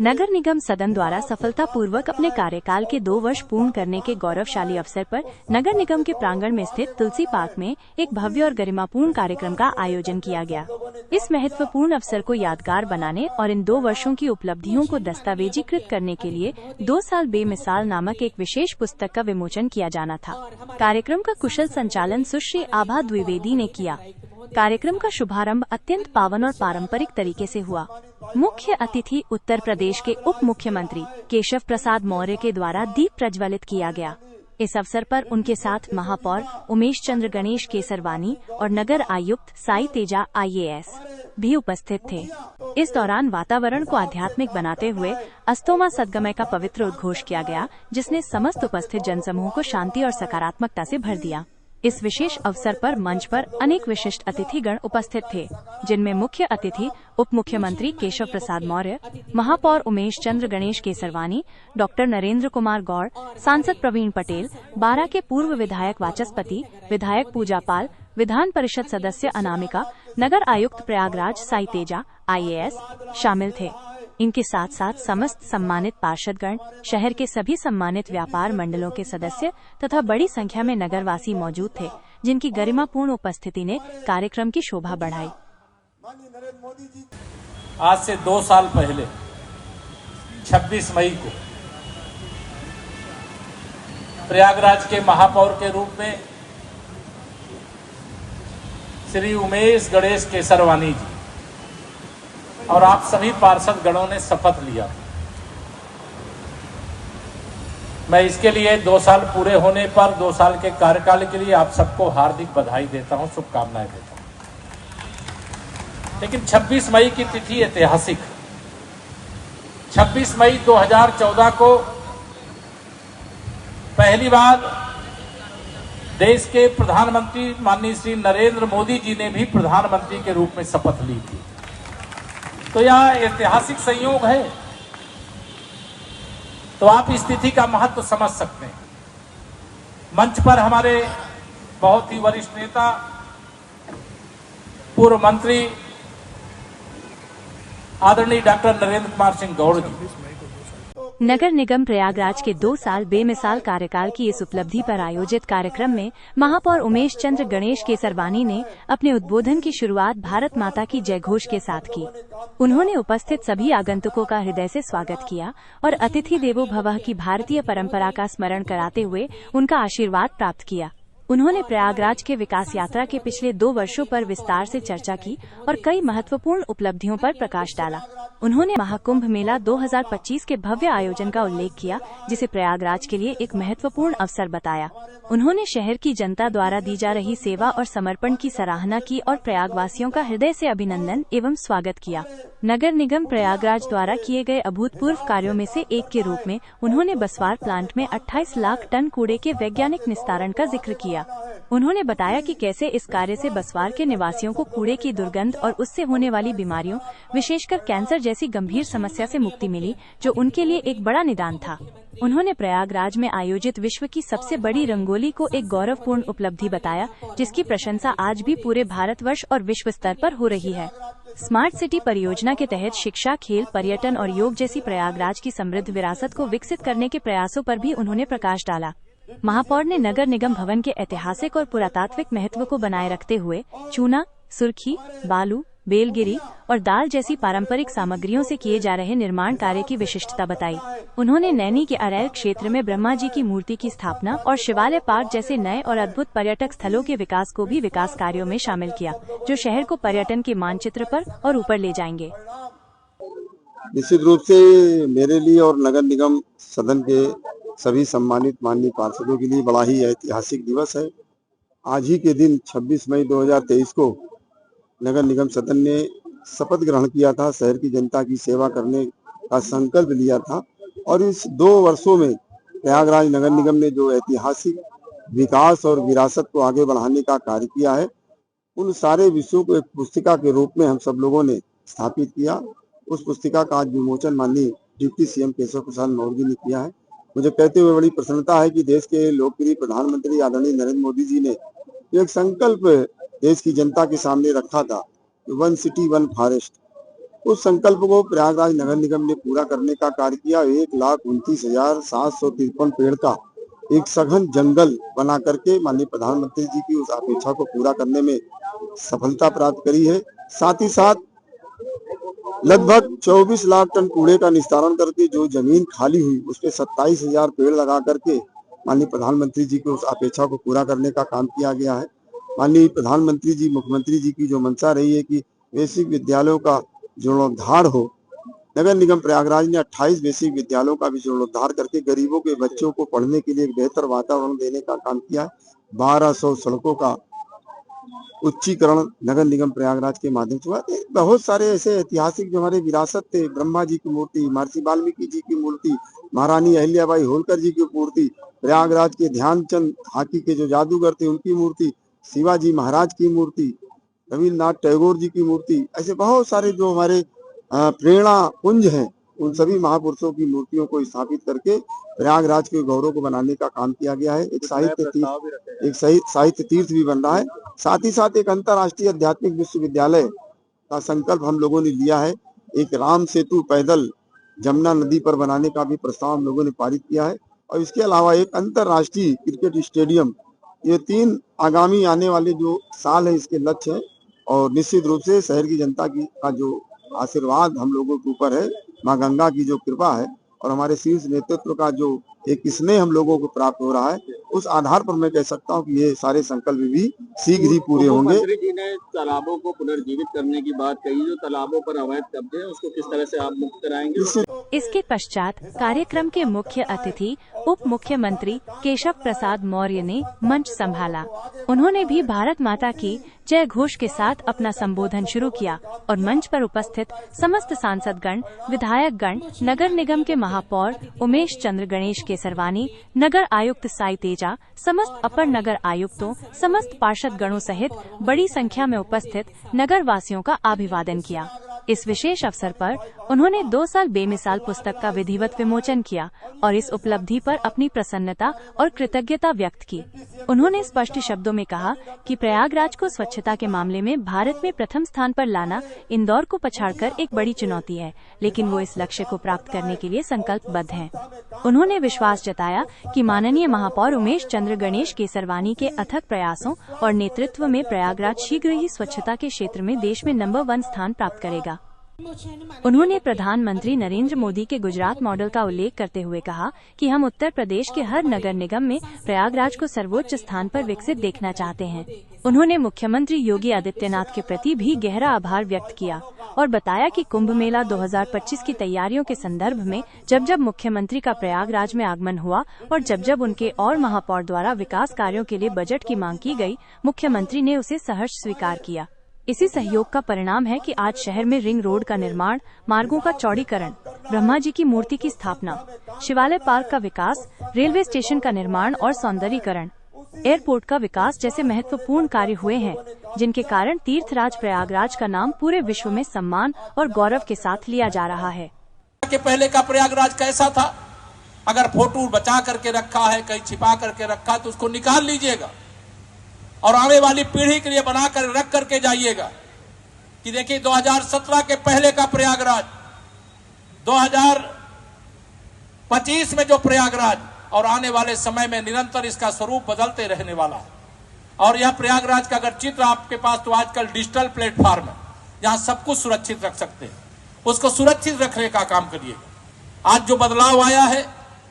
नगर निगम सदन द्वारा सफलतापूर्वक अपने कार्यकाल के 2 वर्ष पूर्ण करने के गौरवशाली अवसर पर नगर निगम के प्रांगण में स्थित तुलसी पार्क में एक भव्य और गरिमापूर्ण कार्यक्रम का आयोजन किया गया। इस महत्वपूर्ण अवसर को यादगार बनाने और इन 2 वर्षों की उपलब्धियों को दस्तावेजीकृत करने के लिए 2 साल बेमिसाल नामक एक विशेष पुस्तक का विमोचन किया जाना था। कार्यक्रम का कुशल संचालन सुश्री आभा द्विवेदी ने किया। कार्यक्रम का शुभारंभ अत्यंत पावन और पारंपरिक तरीके से हुआ। मुख्य अतिथि उत्तर प्रदेश के उप मुख्यमंत्री केशव प्रसाद मौर्य के द्वारा दीप प्रज्वलित किया गया। इस अवसर पर उनके साथ महापौर उमेश चंद्र गणेश केसरवानी और नगर आयुक्त साई तेजा IAS भी उपस्थित थे। इस दौरान वातावरण को आध्यात्मिक बनाते हुए अस्तोमा सद्गमय का पवित्र उद्घोष किया गया, जिसने समस्त उपस्थित जनसमूह को शांति और सकारात्मकता से भर दिया। इस विशेष अवसर पर मंच पर अनेक विशिष्ट अतिथिगण उपस्थित थे, जिनमें मुख्य अतिथि उप मुख्यमंत्री केशव प्रसाद मौर्य, महापौर उमेश चंद्र गणेश केसरवानी, डॉक्टर नरेंद्र कुमार गौड़, सांसद प्रवीण पटेल, बारा के पूर्व विधायक वाचस्पति, विधायक पूजा पाल, विधान परिषद सदस्य अनामिका, नगर आयुक्त प्रयागराज साई तेजा IAS शामिल थे। इनके साथ साथ समस्त सम्मानित पार्षदगण, शहर के सभी सम्मानित व्यापार मंडलों के सदस्य तथा बड़ी संख्या में नगरवासी मौजूद थे, जिनकी गरिमापूर्ण उपस्थिति ने कार्यक्रम की शोभा बढ़ाई। आज से 2 साल पहले 26 मई को प्रयागराज के महापौर के रूप में श्री उमेश गणेश केसरवानी जी और आप सभी पार्षद गणों ने शपथ लिया। मैं इसके लिए 2 साल पूरे होने पर 2 साल के कार्यकाल के लिए आप सबको हार्दिक बधाई देता हूं, शुभकामनाएं देता हूं। लेकिन 26 मई की तिथि ऐतिहासिक। 26 मई 2014 को पहली बार देश के प्रधानमंत्री माननीय श्री नरेंद्र मोदी जी ने भी प्रधानमंत्री के रूप में शपथ ली थी। तो यह ऐतिहासिक संयोग है, तो आप इस तिथि का महत्व समझ सकते हैं। मंच पर हमारे बहुत ही वरिष्ठ नेता, पूर्व मंत्री आदरणीय डॉक्टर नरेंद्र कुमार सिंह गौड़ जी। नगर निगम प्रयागराज के 2 साल बेमिसाल कार्यकाल की इस उपलब्धि पर आयोजित कार्यक्रम में महापौर उमेश चंद्र गणेश केसरवानी ने अपने उद्बोधन की शुरुआत भारत माता की जय घोष के साथ की। उन्होंने उपस्थित सभी आगंतुकों का हृदय से स्वागत किया और अतिथि देवो भवः की भारतीय परंपरा का स्मरण कराते हुए उनका आशीर्वाद प्राप्त किया। उन्होंने प्रयागराज के विकास यात्रा के पिछले 2 वर्षों पर विस्तार से चर्चा की और कई महत्वपूर्ण उपलब्धियों पर प्रकाश डाला। उन्होंने महाकुंभ मेला 2025 के भव्य आयोजन का उल्लेख किया, जिसे प्रयागराज के लिए एक महत्वपूर्ण अवसर बताया। उन्होंने शहर की जनता द्वारा दी जा रही सेवा और समर्पण की सराहना की और प्रयागवासियों का हृदय से अभिनंदन एवं स्वागत किया। नगर निगम प्रयागराज द्वारा किए गए अभूतपूर्व कार्यों में से एक के रूप में उन्होंने बसवार प्लांट में 28 लाख टन कूड़े के वैज्ञानिक निस्तारण का जिक्र किया। उन्होंने बताया कि कैसे इस कार्य से बसवार के निवासियों को कूड़े की दुर्गंध और उससे होने वाली बीमारियों, विशेषकर कैंसर जैसी गंभीर समस्या से मुक्ति मिली, जो उनके लिए एक बड़ा निदान था। उन्होंने प्रयागराज में आयोजित विश्व की सबसे बड़ी रंगोली को एक गौरवपूर्ण उपलब्धि बताया, जिसकी प्रशंसा आज भी पूरे भारतवर्ष और विश्व स्तर पर हो रही है। स्मार्ट सिटी परियोजना के तहत शिक्षा, खेल, पर्यटन और योग जैसी प्रयागराज की समृद्ध विरासत को विकसित करने के प्रयासों पर भी उन्होंने प्रकाश डाला। महापौर ने नगर निगम भवन के ऐतिहासिक और पुरातात्विक महत्व को बनाए रखते हुए चूना, सुर्खी, बालू, बेलगिरी और दाल जैसी पारंपरिक सामग्रियों से किए जा रहे निर्माण कार्य की विशिष्टता बताई। उन्होंने नैनी के अरैल क्षेत्र में ब्रह्मा जी की मूर्ति की स्थापना और शिवालय पार्क जैसे नए और अद्भुत पर्यटक स्थलों के विकास को भी विकास कार्यों में शामिल किया, जो शहर को पर्यटन के मानचित्र पर और ऊपर ले जाएंगे। निश्चित रूप से मेरे लिए और नगर निगम सदन के सभी सम्मानित माननीय पार्षदों के लिए बड़ा ही ऐतिहासिक दिवस है। आज ही के दिन 26 मई 2023 को नगर निगम सदन ने शपथ ग्रहण किया था, शहर की जनता की सेवा करने का संकल्प लिया था और इस 2 वर्षों में प्रयागराज नगर निगम ने जो ऐतिहासिक विकास और विरासत को आगे बढ़ाने का कार्य किया है, उन सारे विषयों को एक पुस्तिका के रूप में हम सब लोगों ने स्थापित किया। उस पुस्तिका का आज विमोचन माननीय डिप्टी CM केशव प्रसाद मौर्य ने किया है। मुझे कहते हुए बड़ी प्रसन्नता है कि देश के लोकप्रिय प्रधानमंत्री आदरणीय नरेंद्र मोदी जी ने एक संकल्प देश की जनता के सामने रखा था, 1 सिटी 1 फॉरेस्ट। उस संकल्प को प्रयागराज नगर निगम ने पूरा करने का कार्य किया। 1,29,753 पेड़ का एक सघन जंगल बना करके माननीय प्रधानमंत्री जी की उस अपेक्षा को पूरा करने में सफलता प्राप्त करी है। साथ ही साथ लगभग 24 लाख टन कूड़े का निस्तारण करके जो जमीन खाली हुई उस पे 27,000 पेड़ लगा करके माननीय प्रधानमंत्री जी की उस अपेक्षा को पूरा करने का काम किया गया है। माननीय प्रधानमंत्री जी, मुख्यमंत्री जी की जो मंशा रही है कि बेसिक विद्यालयों का जीर्णोद्धार हो, नगर निगम प्रयागराज ने 28 बेसिक विद्यालयों का भी जीर्णोद्धार करके गरीबों के बच्चों को पढ़ने के लिए एक बेहतर वातावरण देने का काम किया। 1200 सड़कों का उच्चीकरण नगर निगम प्रयागराज के माध्यम से हुआ। बहुत सारे ऐसे ऐतिहासिक जो हमारे विरासत थे, ब्रह्मा जी की मूर्ति, महर्षि वाल्मीकि जी की मूर्ति, महारानी अहिल्याबाई होलकर जी की मूर्ति, प्रयागराज के ध्यानचंद हॉकी के जो जादूगर थे उनकी मूर्ति, शिवाजी महाराज की मूर्ति, रविन्द्रनाथ टैगोर जी की मूर्ति, ऐसे बहुत सारे जो हमारे प्रेरणा पुंज हैं उन सभी महापुरुषों की मूर्तियों को स्थापित करके प्रयागराज के गौरव को बनाने का काम किया गया है। एक साहित्य तीर्थ भी बन रहा है। साथ ही साथ एक अंतर्राष्ट्रीय आध्यात्मिक विश्वविद्यालय का संकल्प हम लोगों ने लिया है। एक राम सेतु पैदल जमुना नदी पर बनाने का भी प्रस्ताव हम लोगों ने पारित किया है। और इसके अलावा एक अंतर्राष्ट्रीय क्रिकेट स्टेडियम, ये 3 आगामी आने वाले जो साल है इसके लक्ष्य है। और निश्चित रूप से शहर की जनता की का जो आशीर्वाद हम लोगों के ऊपर है, माँ गंगा की जो कृपा है और हमारे शीर्ष नेतृत्व का जो एक स्नेह हम लोगों को प्राप्त हो रहा है, उस आधार पर मैं कह सकता हूं कि ये सारे संकल्प भी शीघ्र ही पूरे होंगे। मंत्री जी ने तालाबों को पुनर्जीवित करने की बात कही, जो तालाबों पर अवैध कब्जे हैं उसको किस तरह से आप मुक्त कराएंगे? इसके पश्चात कार्यक्रम के मुख्य अतिथि उप मुख्यमंत्री केशव प्रसाद मौर्य ने मंच संभाला। उन्होंने भी भारत माता की जय घोष के साथ अपना संबोधन शुरू किया और मंच पर उपस्थित समस्त सांसदगण, विधायकगण, नगर निगम के महापौर उमेश चंद्र गणेश केसरवानी, नगर आयुक्त साई तेजा, समस्त अपर नगर आयुक्तों, समस्त पार्षद गणों सहित बड़ी संख्या में उपस्थित नगर वासियों का अभिवादन किया। इस विशेष अवसर पर उन्होंने 2 साल बेमिसाल पुस्तक का विधिवत विमोचन किया और इस उपलब्धि पर अपनी प्रसन्नता और कृतज्ञता व्यक्त की। उन्होंने स्पष्ट शब्दों में कहा कि प्रयागराज को स्वच्छता के मामले में भारत में प्रथम स्थान पर लाना इंदौर को पछाड़कर एक बड़ी चुनौती है, लेकिन वो इस लक्ष्य को प्राप्त करने के लिए संकल्पबद्ध हैं। उन्होंने विश्वास जताया कि माननीय महापौर उमेश चंद्र गणेश केसरवानी के अथक प्रयासों और नेतृत्व में प्रयागराज शीघ्र ही स्वच्छता के क्षेत्र में देश में नंबर 1 स्थान प्राप्त करेगा। उन्होंने प्रधानमंत्री नरेंद्र मोदी के गुजरात मॉडल का उल्लेख करते हुए कहा कि हम उत्तर प्रदेश के हर नगर निगम में प्रयागराज को सर्वोच्च स्थान पर विकसित देखना चाहते हैं। उन्होंने मुख्यमंत्री योगी आदित्यनाथ के प्रति भी गहरा आभार व्यक्त किया और बताया कि कुंभ मेला 2025 की तैयारियों के संदर्भ में जब मुख्यमंत्री का प्रयागराज में आगमन हुआ और जब उनके और महापौर द्वारा विकास कार्यों के लिए बजट की मांग की गई, मुख्यमंत्री ने उसे सहर्ष स्वीकार किया। इसी सहयोग का परिणाम है कि आज शहर में रिंग रोड का निर्माण, मार्गों का चौड़ीकरण, ब्रह्मा जी की मूर्ति की स्थापना, शिवालय पार्क का विकास, रेलवे स्टेशन का निर्माण और सौंदर्यीकरण, एयरपोर्ट का विकास जैसे महत्वपूर्ण कार्य हुए हैं, जिनके कारण तीर्थराज प्रयागराज का नाम पूरे विश्व में सम्मान और गौरव के साथ लिया जा रहा है। के पहले का प्रयागराज कैसा था? अगर फोटो बचा करके रखा है, कहीं छिपा करके रखा है तो उसको निकाल लीजिएगा और आने वाली पीढ़ी के लिए बनाकर रख करके जाइएगा कि देखिए 2017 के पहले का प्रयागराज, 2025 में जो प्रयागराज और आने वाले समय में निरंतर इसका स्वरूप बदलते रहने वाला है। और यह प्रयागराज का अगर चित्र आपके पास तो आजकल डिजिटल प्लेटफॉर्म है जहां सब कुछ सुरक्षित रख सकते हैं, उसको सुरक्षित रखने का काम करिएगा। आज जो बदलाव आया है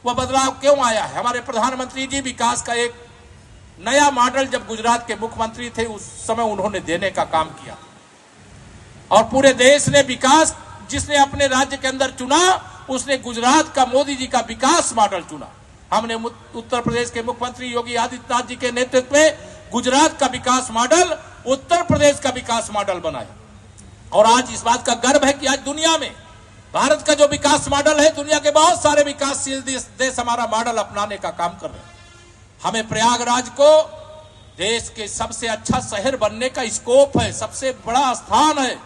वह बदलाव क्यों आया है? हमारे प्रधानमंत्री जी विकास का एक नया मॉडल जब गुजरात के मुख्यमंत्री थे उस समय उन्होंने देने का काम किया और पूरे देश ने विकास जिसने अपने राज्य के अंदर चुना उसने गुजरात का मोदी जी का विकास मॉडल चुना। हमने उत्तर प्रदेश के मुख्यमंत्री योगी आदित्यनाथ जी के नेतृत्व में गुजरात का विकास मॉडल उत्तर प्रदेश का विकास मॉडल बनाया और आज इस बात का गर्व है कि आज दुनिया में भारत का जो विकास मॉडल है, दुनिया के बहुत सारे विकासशील देश हमारा मॉडल अपनाने का काम कर रहे हैं। हमें प्रयागराज को देश के सबसे अच्छा शहर बनने का स्कोप है, सबसे बड़ा स्थान है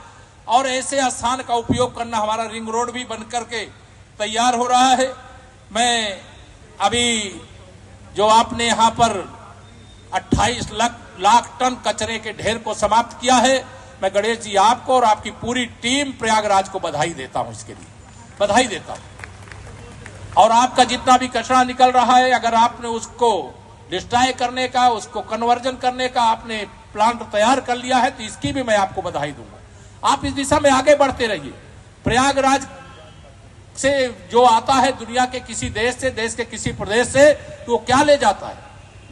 और ऐसे स्थान का उपयोग करना, हमारा रिंग रोड भी बन करके तैयार हो रहा है। मैं अभी जो आपने यहाँ पर 28 लाख टन कचरे के ढेर को समाप्त किया है, मैं गणेश जी आपको और आपकी पूरी टीम प्रयागराज को बधाई देता हूं, इसके लिए बधाई देता हूं। और आपका जितना भी कचरा निकल रहा है, अगर आपने उसको डिस्ट्रॉय करने का, उसको कन्वर्जन करने का आपने प्लांट तैयार कर लिया है, तो इसकी भी मैं आपको बधाई दूंगा। आप इस दिशा में आगे बढ़ते रहिए। प्रयागराज से जो आता है दुनिया के किसी देश से, देश के किसी प्रदेश से, तो वो क्या ले जाता है?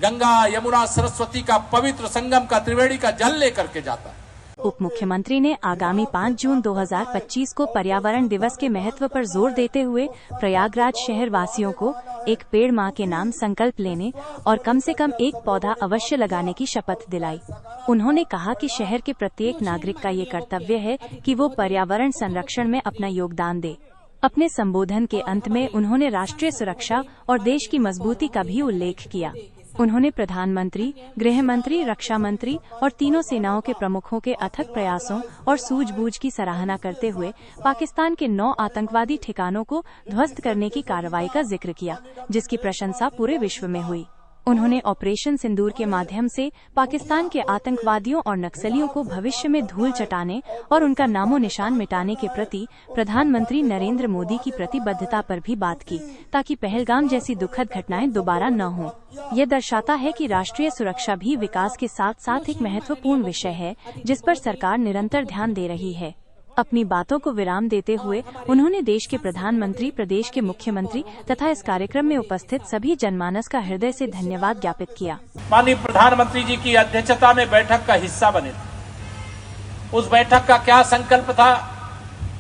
गंगा यमुना सरस्वती का पवित्र संगम का त्रिवेणी का जल लेकर के जाता है। उप मुख्यमंत्री ने आगामी 5 जून 2025 को पर्यावरण दिवस के महत्व पर जोर देते हुए प्रयागराज शहर वासियों को एक पेड़ मां के नाम संकल्प लेने और कम से कम एक पौधा अवश्य लगाने की शपथ दिलाई। उन्होंने कहा कि शहर के प्रत्येक नागरिक का ये कर्तव्य है कि वो पर्यावरण संरक्षण में अपना योगदान दे। अपने संबोधन के अंत में उन्होंने राष्ट्रीय सुरक्षा और देश की मजबूती का भी उल्लेख किया। उन्होंने प्रधानमंत्री, गृह मंत्री, रक्षा मंत्री और तीनों सेनाओं के प्रमुखों के अथक प्रयासों और सूझबूझ की सराहना करते हुए पाकिस्तान के 9 आतंकवादी ठिकानों को ध्वस्त करने की कार्रवाई का जिक्र किया, जिसकी प्रशंसा पूरे विश्व में हुई। उन्होंने ऑपरेशन सिंदूर के माध्यम से पाकिस्तान के आतंकवादियों और नक्सलियों को भविष्य में धूल चटाने और उनका नामो निशान मिटाने के प्रति प्रधानमंत्री नरेंद्र मोदी की प्रतिबद्धता पर भी बात की, ताकि पहलगाम जैसी दुखद घटनाएं दोबारा न हों। यह दर्शाता है कि राष्ट्रीय सुरक्षा भी विकास के साथ साथ एक महत्वपूर्ण विषय है, जिस पर सरकार निरंतर ध्यान दे रही है। अपनी बातों को विराम देते हुए उन्होंने देश के प्रधानमंत्री, प्रदेश के मुख्यमंत्री तथा इस कार्यक्रम में उपस्थित सभी जनमानस का हृदय से धन्यवाद ज्ञापित किया। माननीय प्रधानमंत्री जी की अध्यक्षता में बैठक का हिस्सा बने थे। उस बैठक का क्या संकल्प था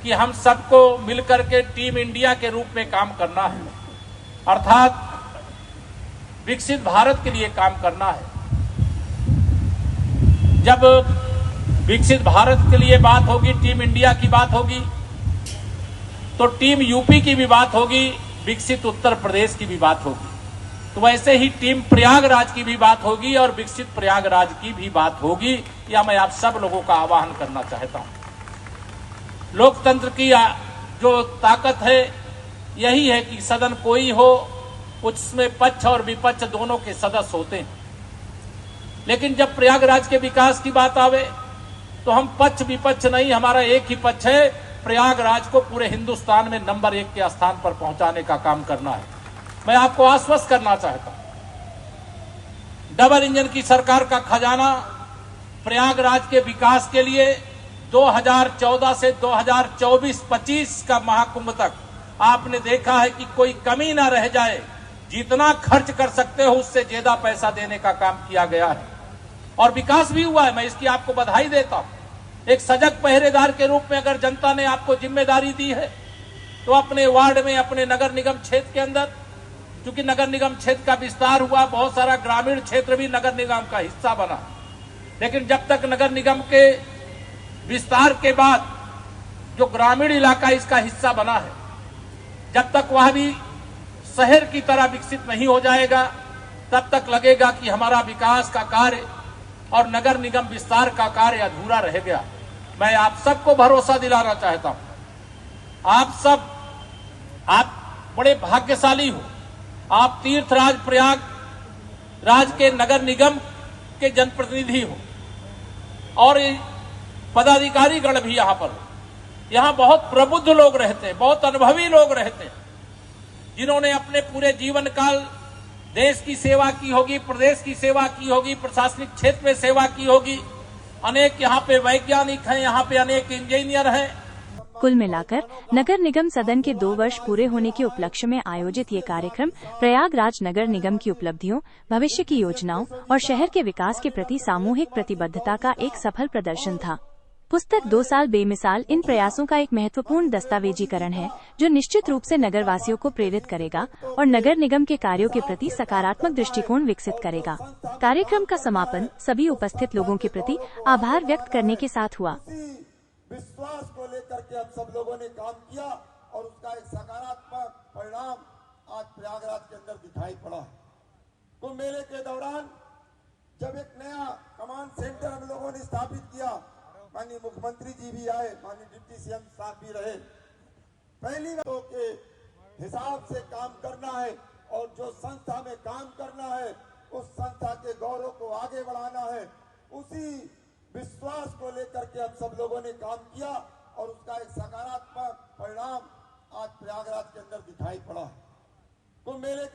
कि हम सबको मिलकर के टीम इंडिया के रूप में काम करना है, अर्थात विकसित भारत के लिए काम करना है। जब विकसित भारत के लिए बात होगी, टीम इंडिया की बात होगी, तो टीम यूपी की भी बात होगी, विकसित उत्तर प्रदेश की भी बात होगी। तो वैसे ही टीम प्रयागराज की भी बात होगी और विकसित प्रयागराज की भी बात होगी। या मैं आप सब लोगों का आह्वान करना चाहता हूं। लोकतंत्र की जो ताकत है यही है कि सदन कोई हो, उसमें पक्ष और विपक्ष दोनों के सदस्य होते हैं। लेकिन जब प्रयागराज के विकास की बात आवे तो हम पक्ष विपक्ष नहीं, हमारा एक ही पक्ष है, प्रयागराज को पूरे हिंदुस्तान में नंबर 1 के स्थान पर पहुंचाने का काम करना है। मैं आपको आश्वस्त करना चाहता हूं, डबल इंजन की सरकार का खजाना प्रयागराज के विकास के लिए 2014 से 2024-25 का महाकुंभ तक आपने देखा है कि कोई कमी ना रह जाए। जितना खर्च कर सकते हो उससे ज्यादा पैसा देने का काम किया गया है और विकास भी हुआ है। मैं इसकी आपको बधाई देता हूं। एक सजग पहरेदार के रूप में अगर जनता ने आपको जिम्मेदारी दी है तो अपने वार्ड में, अपने नगर निगम क्षेत्र के अंदर, क्योंकि नगर निगम क्षेत्र का विस्तार हुआ, बहुत सारा ग्रामीण क्षेत्र भी नगर निगम का हिस्सा बना। लेकिन जब तक नगर निगम के विस्तार के बाद जो ग्रामीण इलाका इसका हिस्सा बना है, जब तक वह भी शहर की तरह विकसित नहीं हो जाएगा, तब तक लगेगा कि हमारा विकास का कार्य और नगर निगम विस्तार का कार्य अधूरा रह गया। मैं आप सबको भरोसा दिलाना चाहता हूं, आप बड़े भाग्यशाली हो। आप तीर्थराज प्रयागराज के नगर निगम के जनप्रतिनिधि हो और पदाधिकारी गण भी यहां पर हो। यहां बहुत प्रबुद्ध लोग रहते हैं, बहुत अनुभवी लोग रहते हैं, जिन्होंने अपने पूरे जीवन काल देश की सेवा की होगी, प्रदेश की सेवा की होगी, प्रशासनिक क्षेत्र में सेवा की होगी। अनेक यहाँ पे वैज्ञानिक हैं, यहाँ पे अनेक इंजीनियर हैं। कुल मिलाकर नगर निगम सदन के 2 वर्ष पूरे होने के उपलक्ष्य में आयोजित ये कार्यक्रम प्रयागराज नगर निगम की उपलब्धियों, भविष्य की योजनाओं और शहर के विकास के प्रति सामूहिक प्रतिबद्धता का एक सफल प्रदर्शन था। पुस्तक 2 साल बेमिसाल इन प्रयासों का एक महत्वपूर्ण दस्तावेजीकरण है, जो निश्चित रूप से नगरवासियों को प्रेरित करेगा और नगर निगम के कार्यों के प्रति सकारात्मक दृष्टिकोण विकसित करेगा। कार्यक्रम का समापन सभी उपस्थित लोगों के प्रति आभार व्यक्त करने के साथ हुआ। विश्वास को लेकर के अब सब लोगों ने काम किया और उसका एक सकारात्मक परिणाम आज प्रयागराज के अंदर दिखाई पड़ा है। कुंभ मेले के दौरान जब एक नया कमांड सेंटर हम लोगों ने स्थापित किया, माननीय मुख्यमंत्री जी भी आए, माननीय डिप्टी सीएम साहब भी रहे। पहली बात के हिसाब से काम करना है और जो संस्था में काम करना है उस संस्था के गौरव को आगे बढ़ाना है। उसी विश्वास को लेकर के हम सब लोगों ने काम किया और उसका एक सकारात्मक परिणाम आज प्रयागराज के अंदर दिखाई पड़ा। तो मेरे